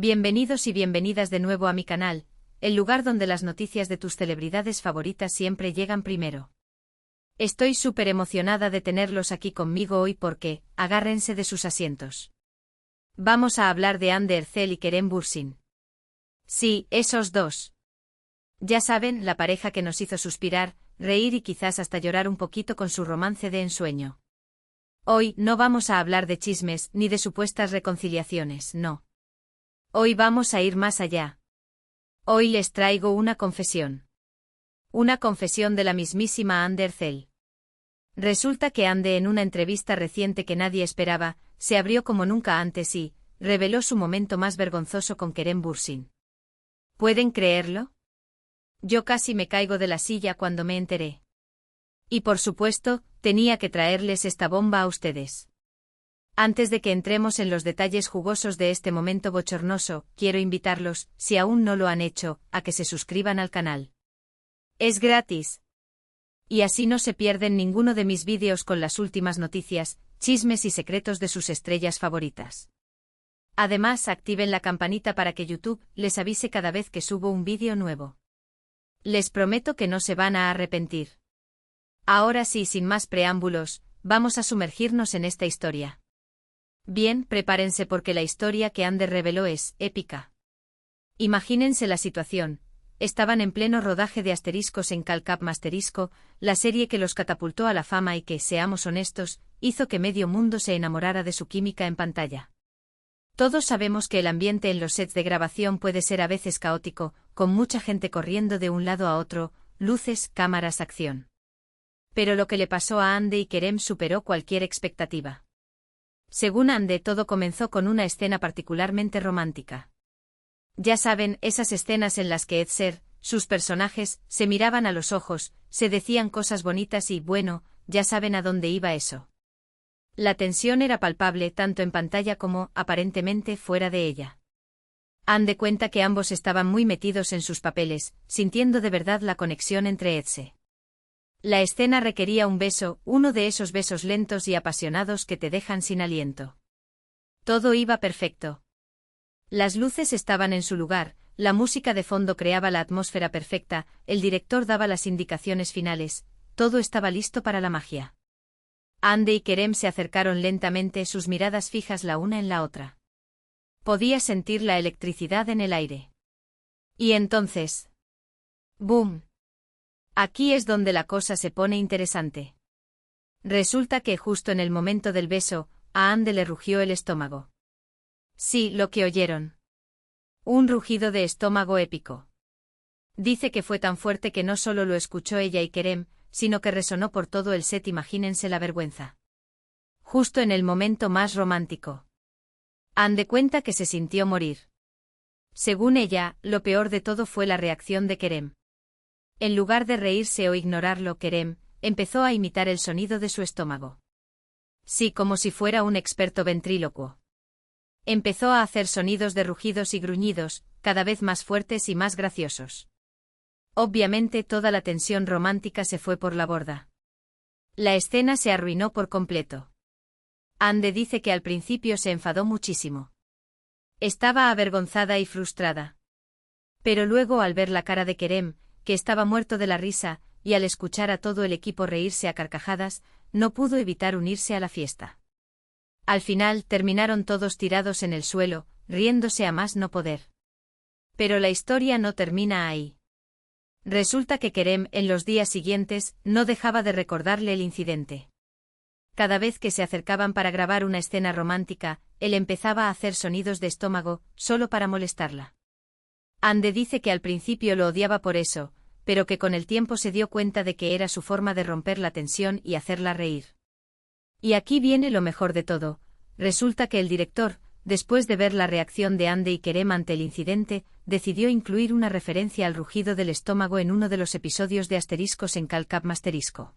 Bienvenidos y bienvenidas de nuevo a mi canal, el lugar donde las noticias de tus celebridades favoritas siempre llegan primero. Estoy súper emocionada de tenerlos aquí conmigo hoy porque, agárrense de sus asientos. Vamos a hablar de Hande Erçel y Kerem Bürsin. Sí, esos dos. Ya saben, la pareja que nos hizo suspirar, reír y quizás hasta llorar un poquito con su romance de ensueño. Hoy no vamos a hablar de chismes ni de supuestas reconciliaciones, no. Hoy vamos a ir más allá. Hoy les traigo una confesión. Una confesión de la mismísima Hande Erçel. Resulta que Hande, en una entrevista reciente que nadie esperaba, se abrió como nunca antes y reveló su momento más vergonzoso con Kerem Bürsin. ¿Pueden creerlo? Yo casi me caigo de la silla cuando me enteré. Y por supuesto, tenía que traerles esta bomba a ustedes. Antes de que entremos en los detalles jugosos de este momento bochornoso, quiero invitarlos, si aún no lo han hecho, a que se suscriban al canal. Es gratis. Y así no se pierden ninguno de mis vídeos con las últimas noticias, chismes y secretos de sus estrellas favoritas. Además, activen la campanita para que YouTube les avise cada vez que subo un vídeo nuevo. Les prometo que no se van a arrepentir. Ahora sí, sin más preámbulos, vamos a sumergirnos en esta historia. Bien, prepárense porque la historia que Hande reveló es épica. Imagínense la situación. Estaban en pleno rodaje de Asteriscos en Calcap Masterisco, la serie que los catapultó a la fama y que, seamos honestos, hizo que medio mundo se enamorara de su química en pantalla. Todos sabemos que el ambiente en los sets de grabación puede ser a veces caótico, con mucha gente corriendo de un lado a otro, luces, cámaras, acción. Pero lo que le pasó a Hande y Kerem superó cualquier expectativa. Según Hande, todo comenzó con una escena particularmente romántica. Ya saben, esas escenas en las que Erçel, sus personajes, se miraban a los ojos, se decían cosas bonitas y, bueno, ya saben a dónde iba eso. La tensión era palpable tanto en pantalla como, aparentemente, fuera de ella. Hande cuenta que ambos estaban muy metidos en sus papeles, sintiendo de verdad la conexión entre Erçel. La escena requería un beso, uno de esos besos lentos y apasionados que te dejan sin aliento. Todo iba perfecto. Las luces estaban en su lugar, la música de fondo creaba la atmósfera perfecta, el director daba las indicaciones finales, todo estaba listo para la magia. Hande y Kerem se acercaron lentamente, sus miradas fijas la una en la otra. Podía sentir la electricidad en el aire. Y entonces... ¡boom! Aquí es donde la cosa se pone interesante. Resulta que justo en el momento del beso, a Hande le rugió el estómago. Sí, lo que oyeron. Un rugido de estómago épico. Dice que fue tan fuerte que no solo lo escuchó ella y Kerem, sino que resonó por todo el set. Imagínense la vergüenza. Justo en el momento más romántico. Hande cuenta que se sintió morir. Según ella, lo peor de todo fue la reacción de Kerem. En lugar de reírse o ignorarlo, Kerem empezó a imitar el sonido de su estómago. Sí, como si fuera un experto ventrílocuo. Empezó a hacer sonidos de rugidos y gruñidos, cada vez más fuertes y más graciosos. Obviamente toda la tensión romántica se fue por la borda. La escena se arruinó por completo. Hande dice que al principio se enfadó muchísimo. Estaba avergonzada y frustrada. Pero luego, al ver la cara de Kerem, que estaba muerto de la risa, y al escuchar a todo el equipo reírse a carcajadas, no pudo evitar unirse a la fiesta. Al final terminaron todos tirados en el suelo, riéndose a más no poder. Pero la historia no termina ahí. Resulta que Kerem, en los días siguientes, no dejaba de recordarle el incidente. Cada vez que se acercaban para grabar una escena romántica, él empezaba a hacer sonidos de estómago, solo para molestarla. Hande dice que al principio lo odiaba por eso, pero que con el tiempo se dio cuenta de que era su forma de romper la tensión y hacerla reír. Y aquí viene lo mejor de todo. Resulta que el director, después de ver la reacción de Hande y Kerem ante el incidente, decidió incluir una referencia al rugido del estómago en uno de los episodios de Asteriscos en Calcap Masterisco.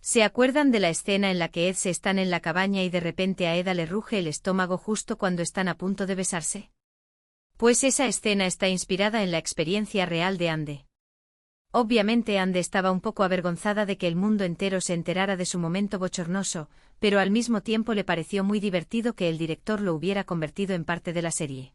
¿Se acuerdan de la escena en la que Erçel están en la cabaña y de repente a Eda le ruge el estómago justo cuando están a punto de besarse? Pues esa escena está inspirada en la experiencia real de Hande. Obviamente Hande estaba un poco avergonzada de que el mundo entero se enterara de su momento bochornoso, pero al mismo tiempo le pareció muy divertido que el director lo hubiera convertido en parte de la serie.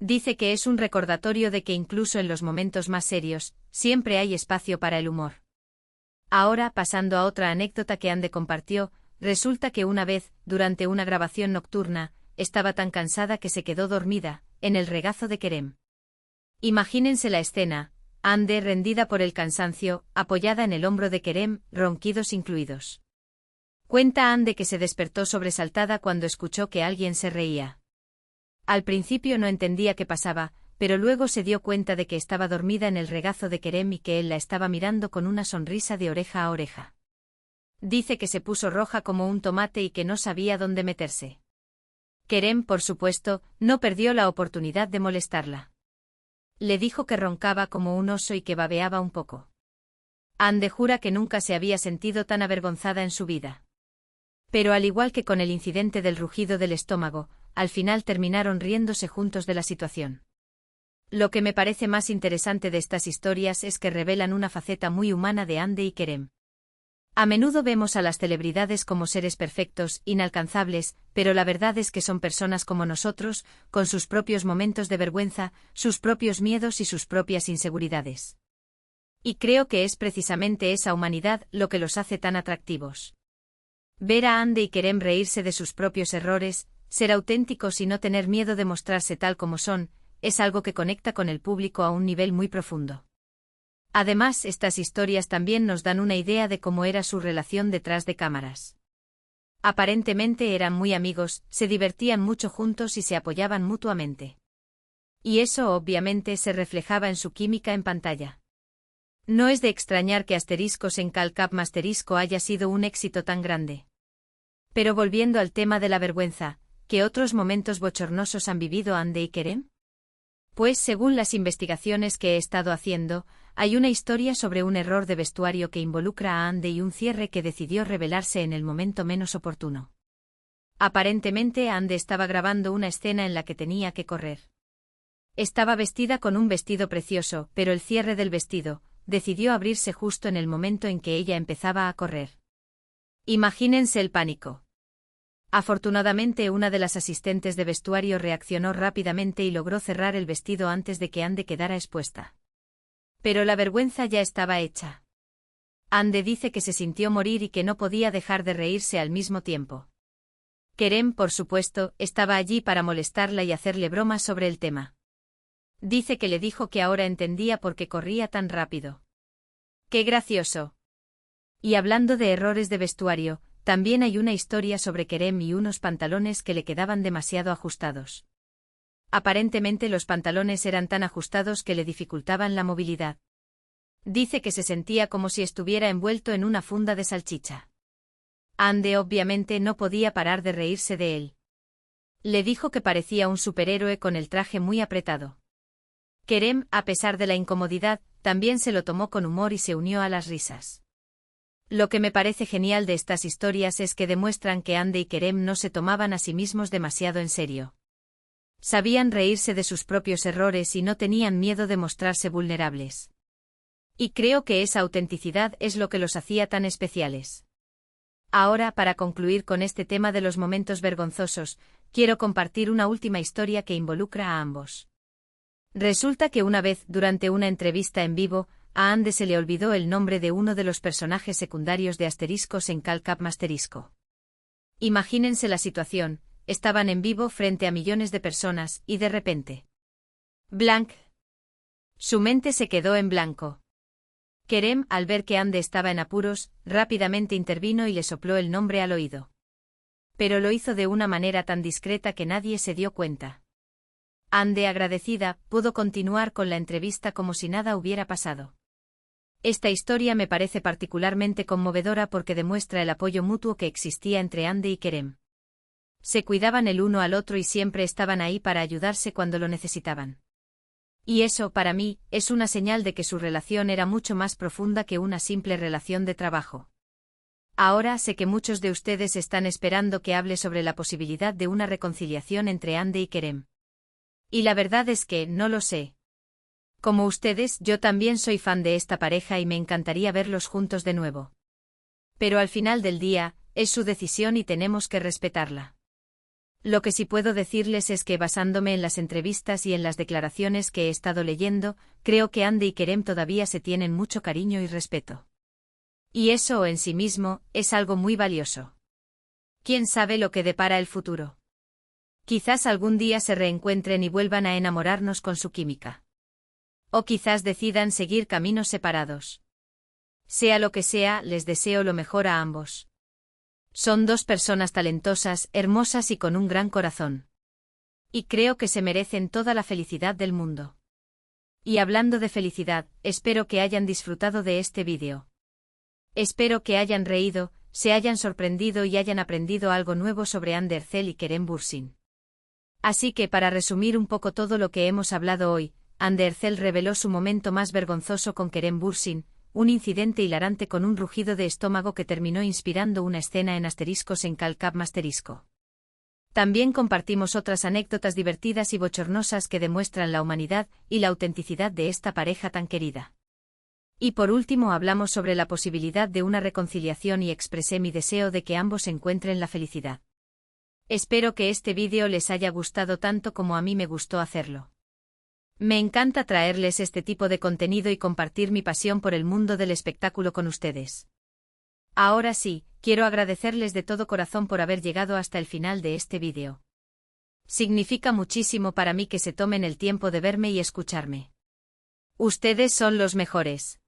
Dice que es un recordatorio de que incluso en los momentos más serios, siempre hay espacio para el humor. Ahora, pasando a otra anécdota que Ande compartió, resulta que una vez, durante una grabación nocturna, estaba tan cansada que se quedó dormida, en el regazo de Kerem. Imagínense la escena, Ande rendida por el cansancio, apoyada en el hombro de Kerem, ronquidos incluidos. Cuenta Ande que se despertó sobresaltada cuando escuchó que alguien se reía. Al principio no entendía qué pasaba, pero luego se dio cuenta de que estaba dormida en el regazo de Kerem y que él la estaba mirando con una sonrisa de oreja a oreja. Dice que se puso roja como un tomate y que no sabía dónde meterse. Kerem, por supuesto, no perdió la oportunidad de molestarla. Le dijo que roncaba como un oso y que babeaba un poco. Ande jura que nunca se había sentido tan avergonzada en su vida. Pero al igual que con el incidente del rugido del estómago, al final terminaron riéndose juntos de la situación. Lo que me parece más interesante de estas historias es que revelan una faceta muy humana de Ande y Kerem. A menudo vemos a las celebridades como seres perfectos, inalcanzables, pero la verdad es que son personas como nosotros, con sus propios momentos de vergüenza, sus propios miedos y sus propias inseguridades. Y creo que es precisamente esa humanidad lo que los hace tan atractivos. Ver a Ande y Kerem reírse de sus propios errores, ser auténticos y no tener miedo de mostrarse tal como son, es algo que conecta con el público a un nivel muy profundo. Además, estas historias también nos dan una idea de cómo era su relación detrás de cámaras. Aparentemente eran muy amigos, se divertían mucho juntos y se apoyaban mutuamente. Y eso obviamente se reflejaba en su química en pantalla. No es de extrañar que Asteriscos en Cal Cap Masterisco haya sido un éxito tan grande. Pero volviendo al tema de la vergüenza, ¿qué otros momentos bochornosos han vivido Ande y Kerem? Pues según las investigaciones que he estado haciendo, hay una historia sobre un error de vestuario que involucra a Ande y un cierre que decidió revelarse en el momento menos oportuno. Aparentemente Ande estaba grabando una escena en la que tenía que correr. Estaba vestida con un vestido precioso, pero el cierre del vestido decidió abrirse justo en el momento en que ella empezaba a correr. Imagínense el pánico. Afortunadamente una de las asistentes de vestuario reaccionó rápidamente y logró cerrar el vestido antes de que Ande quedara expuesta. Pero la vergüenza ya estaba hecha. Ande dice que se sintió morir y que no podía dejar de reírse al mismo tiempo. Kerem, por supuesto, estaba allí para molestarla y hacerle bromas sobre el tema. Dice que le dijo que ahora entendía por qué corría tan rápido. ¡Qué gracioso! Y hablando de errores de vestuario, también hay una historia sobre Kerem y unos pantalones que le quedaban demasiado ajustados. Aparentemente los pantalones eran tan ajustados que le dificultaban la movilidad. Dice que se sentía como si estuviera envuelto en una funda de salchicha. Ande obviamente no podía parar de reírse de él. Le dijo que parecía un superhéroe con el traje muy apretado. Kerem, a pesar de la incomodidad, también se lo tomó con humor y se unió a las risas. Lo que me parece genial de estas historias es que demuestran que Ande y Kerem no se tomaban a sí mismos demasiado en serio. Sabían reírse de sus propios errores y no tenían miedo de mostrarse vulnerables. Y creo que esa autenticidad es lo que los hacía tan especiales. Ahora, para concluir con este tema de los momentos vergonzosos, quiero compartir una última historia que involucra a ambos. Resulta que una vez, durante una entrevista en vivo, a Ande se le olvidó el nombre de uno de los personajes secundarios de Asteriscos en Cal Cap Masterisco. Imagínense la situación, estaban en vivo frente a millones de personas y de repente. Blank. Su mente se quedó en blanco. Kerem, al ver que Ande estaba en apuros, rápidamente intervino y le sopló el nombre al oído. Pero lo hizo de una manera tan discreta que nadie se dio cuenta. Ande, agradecida, pudo continuar con la entrevista como si nada hubiera pasado. Esta historia me parece particularmente conmovedora porque demuestra el apoyo mutuo que existía entre Ande y Kerem. Se cuidaban el uno al otro y siempre estaban ahí para ayudarse cuando lo necesitaban. Y eso, para mí, es una señal de que su relación era mucho más profunda que una simple relación de trabajo. Ahora sé que muchos de ustedes están esperando que hable sobre la posibilidad de una reconciliación entre Ande y Kerem. Y la verdad es que no lo sé. Como ustedes, yo también soy fan de esta pareja y me encantaría verlos juntos de nuevo. Pero al final del día, es su decisión y tenemos que respetarla. Lo que sí puedo decirles es que basándome en las entrevistas y en las declaraciones que he estado leyendo, creo que Ande y Kerem todavía se tienen mucho cariño y respeto. Y eso en sí mismo es algo muy valioso. ¿Quién sabe lo que depara el futuro? Quizás algún día se reencuentren y vuelvan a enamorarnos con su química. O quizás decidan seguir caminos separados. Sea lo que sea, les deseo lo mejor a ambos. Son dos personas talentosas, hermosas y con un gran corazón. Y creo que se merecen toda la felicidad del mundo. Y hablando de felicidad, espero que hayan disfrutado de este vídeo. Espero que hayan reído, se hayan sorprendido y hayan aprendido algo nuevo sobre Hande Erçel y Kerem Bürsin. Así que para resumir un poco todo lo que hemos hablado hoy, Hande Erçel reveló su momento más vergonzoso con Kerem Bürsin, un incidente hilarante con un rugido de estómago que terminó inspirando una escena en asteriscos en Calcap Masterisco. También compartimos otras anécdotas divertidas y bochornosas que demuestran la humanidad y la autenticidad de esta pareja tan querida. Y por último hablamos sobre la posibilidad de una reconciliación y expresé mi deseo de que ambos encuentren la felicidad. Espero que este vídeo les haya gustado tanto como a mí me gustó hacerlo. Me encanta traerles este tipo de contenido y compartir mi pasión por el mundo del espectáculo con ustedes. Ahora sí, quiero agradecerles de todo corazón por haber llegado hasta el final de este vídeo. Significa muchísimo para mí que se tomen el tiempo de verme y escucharme. Ustedes son los mejores.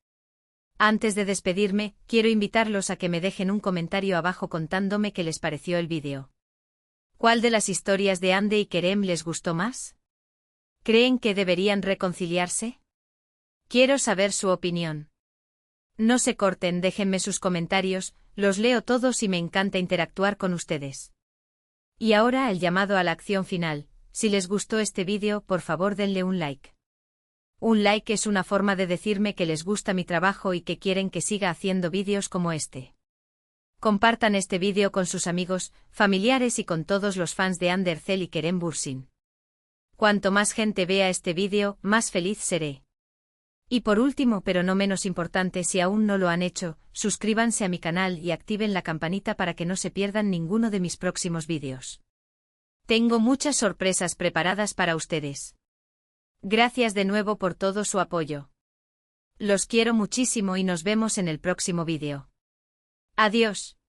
Antes de despedirme, quiero invitarlos a que me dejen un comentario abajo contándome qué les pareció el vídeo. ¿Cuál de las historias de Hande y Kerem les gustó más? ¿Creen que deberían reconciliarse? Quiero saber su opinión. No se corten, déjenme sus comentarios, los leo todos y me encanta interactuar con ustedes. Y ahora el llamado a la acción final, si les gustó este vídeo, por favor denle un like. Un like es una forma de decirme que les gusta mi trabajo y que quieren que siga haciendo vídeos como este. Compartan este vídeo con sus amigos, familiares y con todos los fans de Hande Erçel y Kerem Bürsin. Cuanto más gente vea este vídeo, más feliz seré. Y por último pero no menos importante, si aún no lo han hecho, suscríbanse a mi canal y activen la campanita para que no se pierdan ninguno de mis próximos vídeos. Tengo muchas sorpresas preparadas para ustedes. Gracias de nuevo por todo su apoyo. Los quiero muchísimo y nos vemos en el próximo vídeo. Adiós.